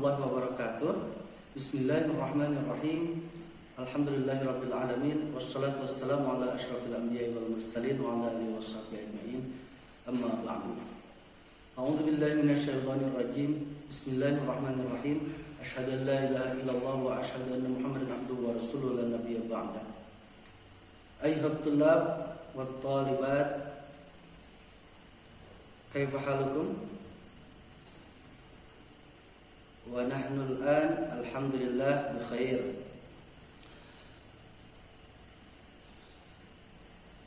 warahmatullahi wabarakatuh. Bismillahirrahmanirrahim. Alhamdulillahirabbil alamin wassalatu wassalamu ala asyrafil anbiya'i wal mursalin wa ala alihi washabbihi ajmain. Amma ba'du. A'udzu billahi minasyaitonir rajim. Bismillahirrahmanirrahim. Asyhadu an la ilaha illallah wa asyhadu anna Muhammadan abduhu wa rasuluhu la nabiyya ba'da. Ayyuhat tullab wat talibat, kaifa halukum? Wa nahnu al-an alhamdulillah bi khair.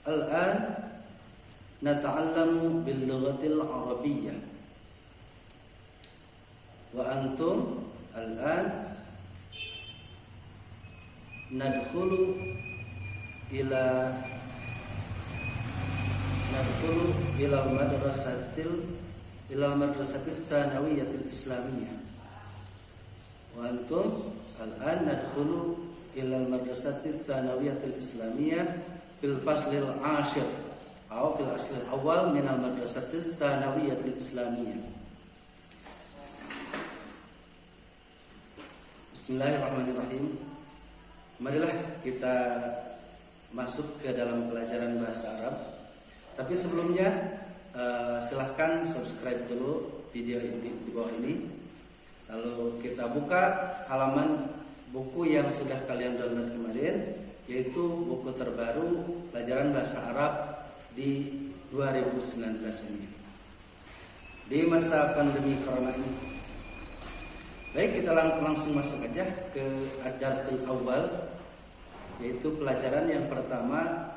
Al-an nata'allamu bil lughatil arabiyyah. Wa antum al-an nadkhulu ila al-madrasatis sanawiyatil islamiyah. Wa antum al-an nadkhulu ila al-madrasatis sanawiyatil islamiyah fil faslil 'ashir atau fil aslil awal min al-madrasatis sanawiyatil islamiyah. Bismillahirrahmanirrahim. Marilah kita masuk ke dalam pelajaran bahasa Arab. Tapi sebelumnya silahkan subscribe dulu video ini di bawah ini. Lalu kita buka halaman buku yang sudah kalian download kemarin, yaitu buku terbaru pelajaran bahasa Arab di 2019 ini, di masa pandemi corona ini. Baik, kita langsung masuk aja ke ad-darsul awal, yaitu pelajaran yang pertama,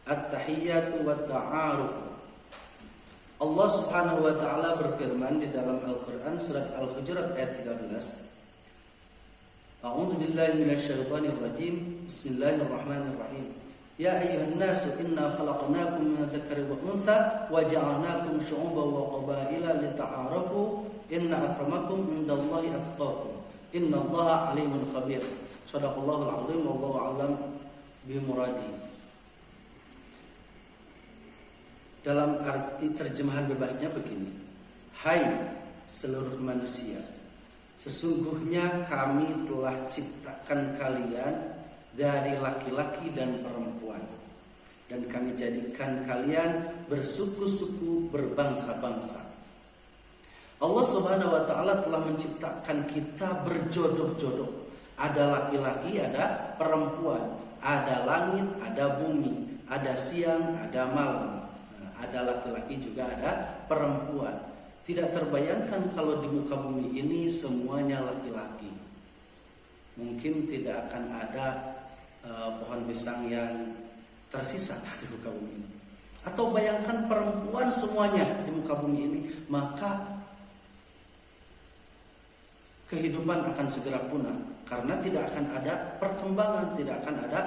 at-tahiyyatu wa ta'aruf. Allah Subhanahu wa taala berfirman di dalam Al-Qur'an surat Al-Hujurat ayat 13. A'udzu billahi minasyaitonir rajim. Bismillahirrahmanirrahim. Ya ayyuhan nasu inna khalaqnakum min dzakari wa untha wa ja'alnakum syu'uban wa qabaila lita'arafu inna akramakum indallahi atqakum innallaha alimun khabir. Shadaqallahul azim wallahu a'lam bimuradi. Dalam arti terjemahan bebasnya begini: hai seluruh manusia, sesungguhnya kami telah ciptakan kalian dari laki-laki dan perempuan, dan kami jadikan kalian bersuku-suku, berbangsa-bangsa. Allah Subhanahu wa taala telah menciptakan kita berjodoh-jodoh. Ada laki-laki, ada perempuan, ada langit, ada bumi, ada siang, ada malam. Ada laki-laki juga ada perempuan. Tidak terbayangkan kalau di muka bumi ini semuanya laki-laki. Mungkin tidak akan ada pohon pisang yang tersisa di muka bumi ini. Atau bayangkan perempuan semuanya di muka bumi ini, maka kehidupan akan segera punah. Karena tidak akan ada perkembangan, tidak akan ada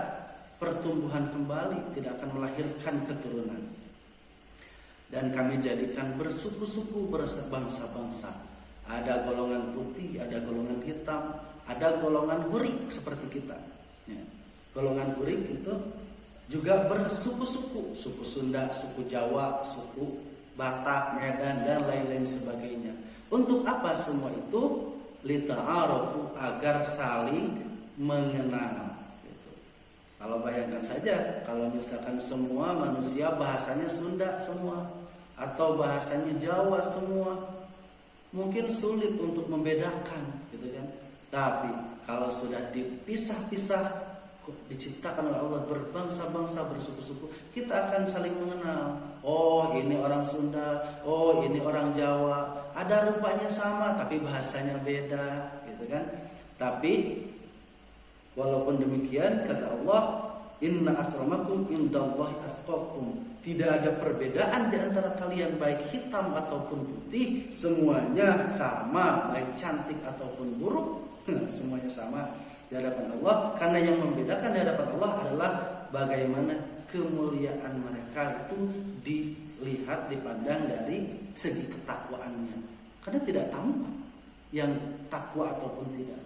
pertumbuhan kembali, tidak akan melahirkan keturunan. Dan kami jadikan bersuku-suku, berbangsa-bangsa. Ada golongan putih, ada golongan hitam, ada golongan hurik seperti kita. Ya. Golongan hurik itu juga bersuku-suku, suku Sunda, suku Jawa, suku Batak, Medan, dan lain-lain sebagainya. Untuk apa semua itu? Lita'arafu, agar saling mengenal. Gitu. Kalau bayangkan saja, kalau misalkan semua manusia bahasanya Sunda semua, atau bahasanya Jawa semua, mungkin sulit untuk membedakan, gitu kan. Tapi kalau sudah dipisah-pisah, diciptakan oleh Allah berbangsa-bangsa, bersuku-suku, kita akan saling mengenal. Oh, ini orang Sunda, oh ini orang Jawa, ada rupanya sama tapi bahasanya beda, gitu kan. Tapi walaupun demikian, kata Allah, inna akramakum indallahi atqakum. Tidak ada perbedaan di antara kalian, baik hitam ataupun putih, semuanya sama, baik cantik ataupun buruk, semuanya sama di hadapan Allah. Karena yang membedakan di hadapan Allah adalah bagaimana kemuliaan mereka itu dilihat, dipandang dari segi ketakwaannya. Karena tidak tahu yang takwa ataupun tidak.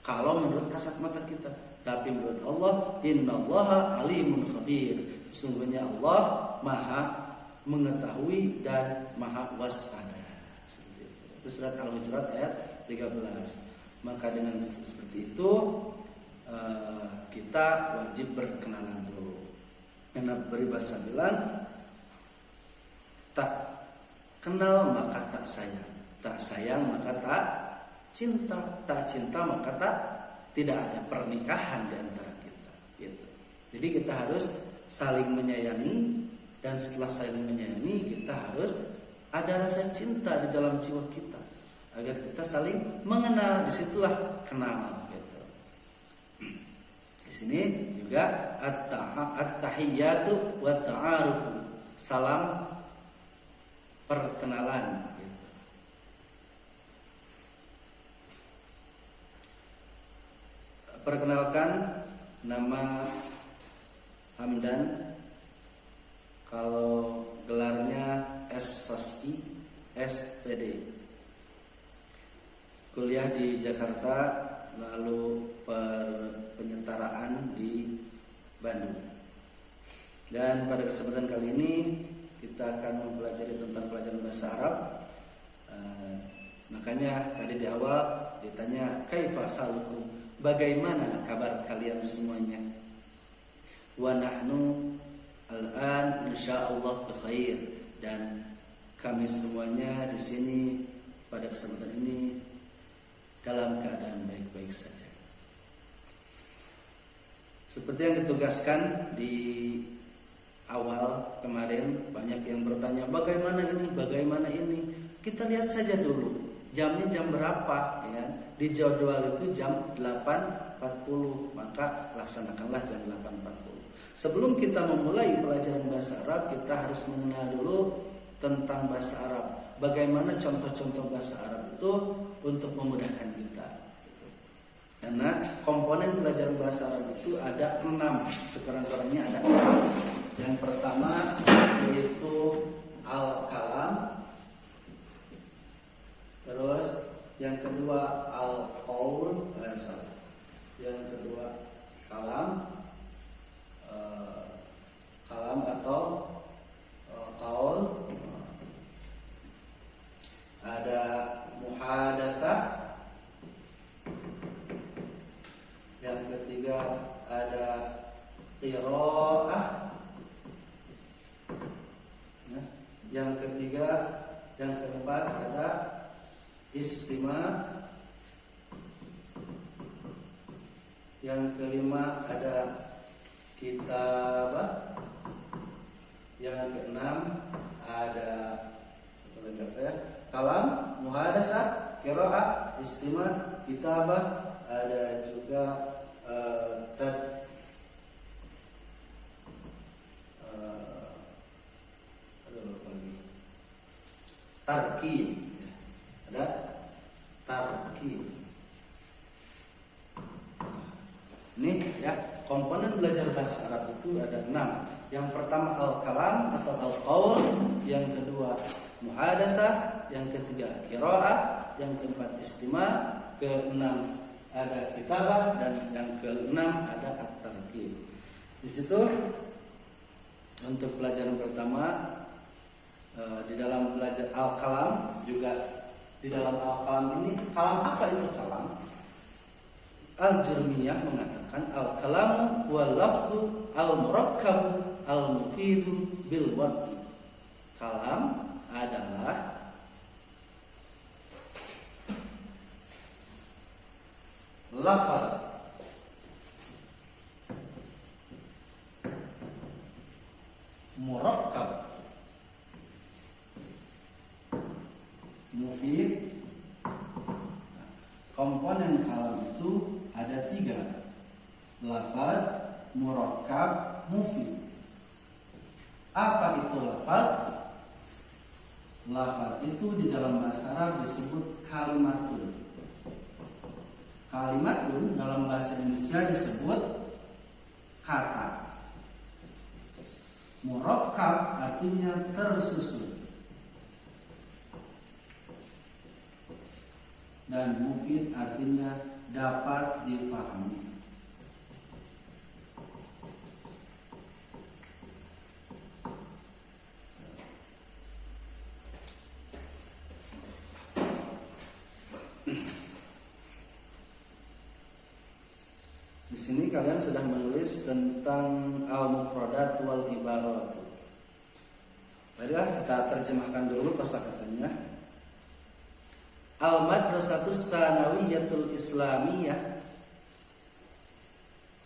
Kalau menurut kasat mata kita, tapi menurut Allah, innallaha alimun khabir. Sesungguhnya Allah maha mengetahui dan maha waspada. Itu surat Al-Hujurat ayat 13. Maka dengan seperti itu kita wajib berkenalan dulu. Karena peribahasa bilang, tak kenal maka tak sayang, tak sayang maka tak cinta, tak cinta maka tak tidak ada pernikahan di antara kita. Gitu. Jadi kita harus saling menyayangi, dan setelah saling menyayangi kita harus ada rasa cinta di dalam jiwa kita agar kita saling mengenal. Disitulah kenal. Gitu. Di sini juga at-tahiyyatu wa ta'aruf, salam perkenalan. Gitu. Perkenalkan, nama Hamdan, kalau gelarnya SSI SPD, kuliah di Jakarta, lalu penyetaraan di Bandung. Dan pada kesempatan kali ini kita akan mempelajari tentang pelajaran bahasa Arab. Makanya tadi di awal ditanya kaifa halukum, bagaimana kabar kalian semuanya? Wa nahnu al-an insyaallah bikhair, dan kami semuanya di sini pada kesempatan ini dalam keadaan baik-baik saja. Seperti yang ditugaskan di awal kemarin, banyak yang bertanya bagaimana ini. Kita lihat saja dulu jamnya jam berapa, ya kan? Di jadwal itu jam 8.40, maka laksanakanlah jam 8.40. Sebelum kita memulai pelajaran bahasa Arab, kita harus mengenal dulu tentang bahasa Arab. Bagaimana contoh-contoh bahasa Arab itu untuk memudahkan kita. Karena komponen pelajaran bahasa Arab itu ada 6, sekarang-karangnya ada 6. Yang pertama yaitu al-kalam, terus yang kedua al-qaul, yang kedua kalam, kalam atau qaul, ada muhadatsah, yang ketiga ada qiraah, yang keempat ada istima', yang kelima ada kitabah, yang keenam ada kalam, muhadatsah, qiraah, istima', kitabah, ada juga tarkib, ada tarkib. Ini ya, komponen belajar bahasa Arab itu ada 6. Yang pertama al-kalam atau al-qaul, yang kedua muhadatsah, yang ketiga qiraah, yang keempat istima', keenam ada kitabah, dan yang keenam ada at-tarkib. Di situ untuk pelajaran pertama, di dalam belajar al-kalam juga, di dalam al-kalam ini, kalam apa itu kalam? Al-Jurmiyah mengatakan al-kalamu wal lafdu al-murakkab al-mufidu bil wad'i. Kalam adalah lafaz murakkab mufid. Komponen kalam itu ada 3, lafaz, murakkab, mufid. Apa itu lafaz? Lafaz itu di dalam bahasa Arab disebut kalimatun. Kalimatun dalam bahasa Indonesia disebut kata. Murakkab artinya tersusun, dan mufid artinya dapat dipahami. kalian sudah menulis tentang al-mufradat wal ibarat. Baiklah, kita terjemahkan dulu kosakatanya. Al-Madrasatus Sanawiyatul Islamiyah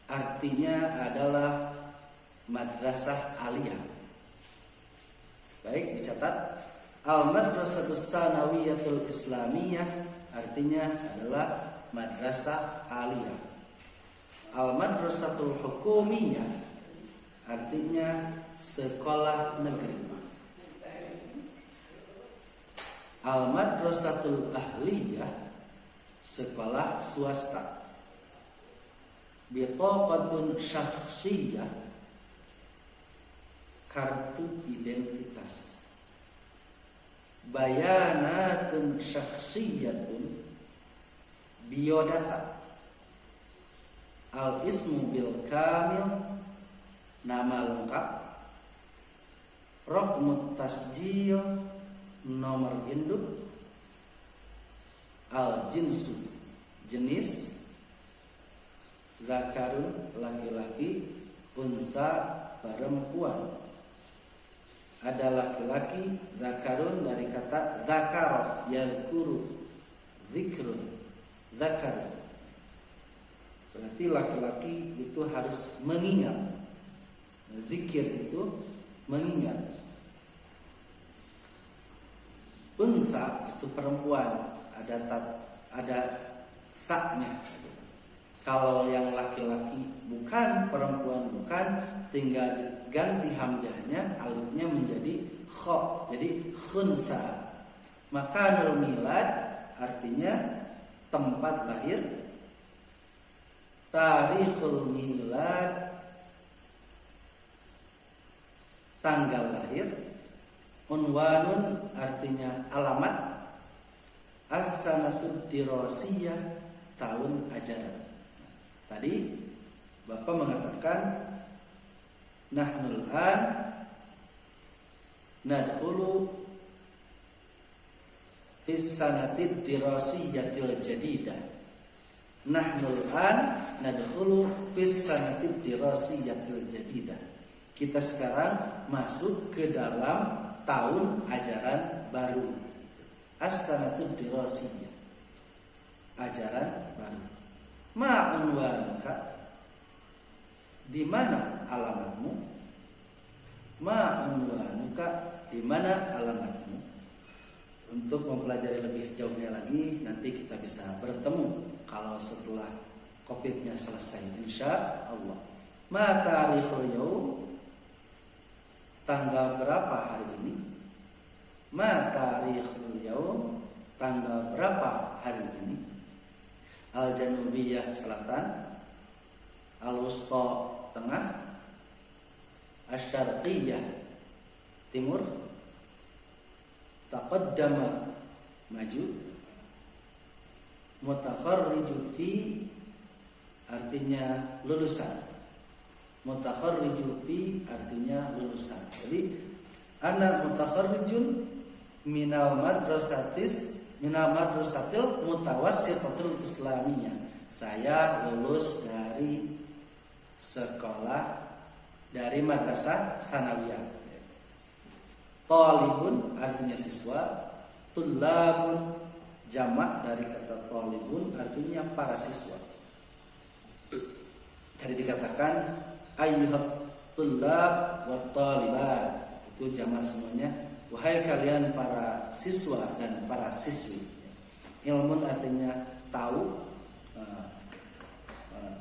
artinya adalah madrasah aliyah. Baik, dicatat. Al-Madrasatus Sanawiyatul Islamiyah artinya adalah madrasah aliyah. Al-Madrasatul Hukumiyah artinya sekolah negeri. Al-Madrasatul Ahliyah sekolah swasta. Bitaqatun syakhsiyah kartu identitas. Bayanatun syakhsiyatun biodata. Al-ismu bil kamil nama lengkap. Raqmut tasjil nomor induk. Al-jinsu jenis. Zakarun laki-laki. Unsa perempuan. Ada laki-laki. Zakarun dari kata zakar yadhkuru. Zikrun zakar. Berarti laki-laki itu harus mengingat. Zikir itu mengingat. Unsa itu perempuan, ada saknya. Kalau yang laki-laki bukan, perempuan bukan, tinggal ganti hamzahnya, alifnya menjadi kha, jadi khunsa. Makanul milad artinya tempat lahir. Tarikhul milad tanggal lahir. Unwanun artinya alamat. As-sanatud dirasiyah tahun ajaran. Tadi Bapak mengatakan nahnul an nadkhulu fis sanatid dirasiyatil jadidah. Nahnul an nadkhulu fis sanatid dirasiyatil jadidah. Kita sekarang masuk ke dalam tahun ajaran baru. As-sanatud dirasiyah. Ajaran baru. Ma'unwanuka. Di mana alamatmu? Ma'unwanuka. Di mana alamatmu? Untuk mempelajari lebih jauhnya lagi, nanti kita bisa bertemu kalau setelah COVID-nya selesai, insya Allah. Ma tarikhul yaum. Tanggal berapa hari ini? Ma tarikhul yaum. Tanggal berapa hari ini? Al-Janubiyah selatan. Al-Wusta tengah. Asy-Syarqiyah timur. Taqaddama maju. Mutakharriju fi artinya lulusan. Mutakharriju fi artinya lulusan. Jadi ana mutakharrijun minal madrasatil mutawassitatil islamiyah. Saya lulus dari sekolah dari madrasah sanawiyah. Talibun artinya siswa. Tullabun jamak dari kata talibun artinya para siswa. Tadi dikatakan ayyuhat tullab wa talibat, itu jamak semuanya. Wahai kalian para siswa dan para siswi. Ilmun artinya tahu,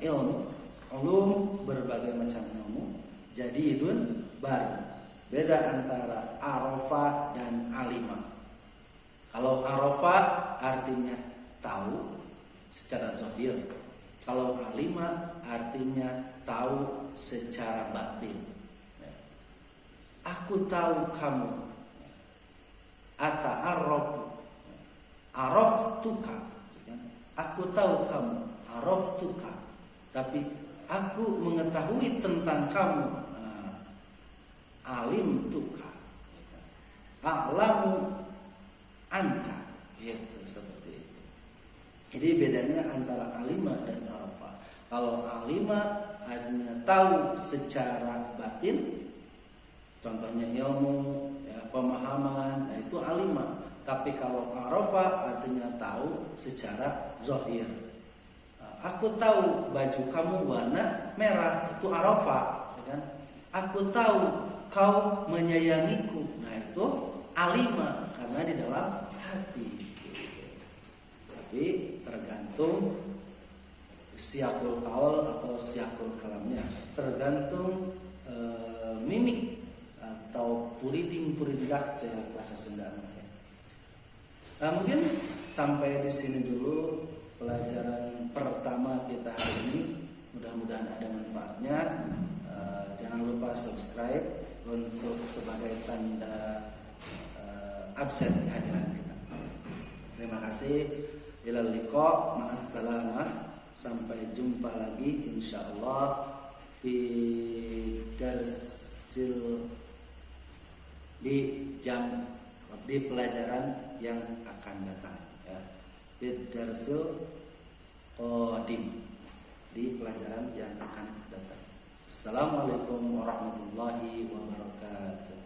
ilmu, ulum berbagai macam ilmu. Jadidun baru. Beda antara arafah dan alimah. Kalau arafah artinya tahu secara zahir. Kalau alimah artinya tahu secara batin. Aku tahu kamu. Ata'arrafu. Araftuka. Aku tahu kamu. Araftuka. Tapi aku mengetahui tentang kamu. Alimtuka. A'lamu anka. Itu seperti itu. Jadi bedanya antara alimah dan arafah. Kalau alima artinya tahu secara batin, contohnya ilmu, ya, pemahaman, nah itu alima. Tapi kalau arafa artinya tahu secara zahir. Aku tahu baju kamu warna merah, itu arafa, ya kan? Aku tahu kau menyayangiku, nah itu alima karena di dalam hati. Tapi tergantung siakul kaul atau siakul kalamnya, tergantung mimik atau puriding bahasa Sunda. Nah, mungkin sampai di sini dulu pelajaran pertama kita hari ini. Mudah-mudahan ada manfaatnya. Jangan lupa subscribe untuk sebagai tanda absen kehadiran kita. Terima kasih. Ilal liqa, ma'assalamah. Sampai jumpa lagi insyaallah fi darsil di pelajaran yang akan datang, ya. Fi darsil qadim, di pelajaran yang akan datang. Assalamualaikum warahmatullahi wabarakatuh.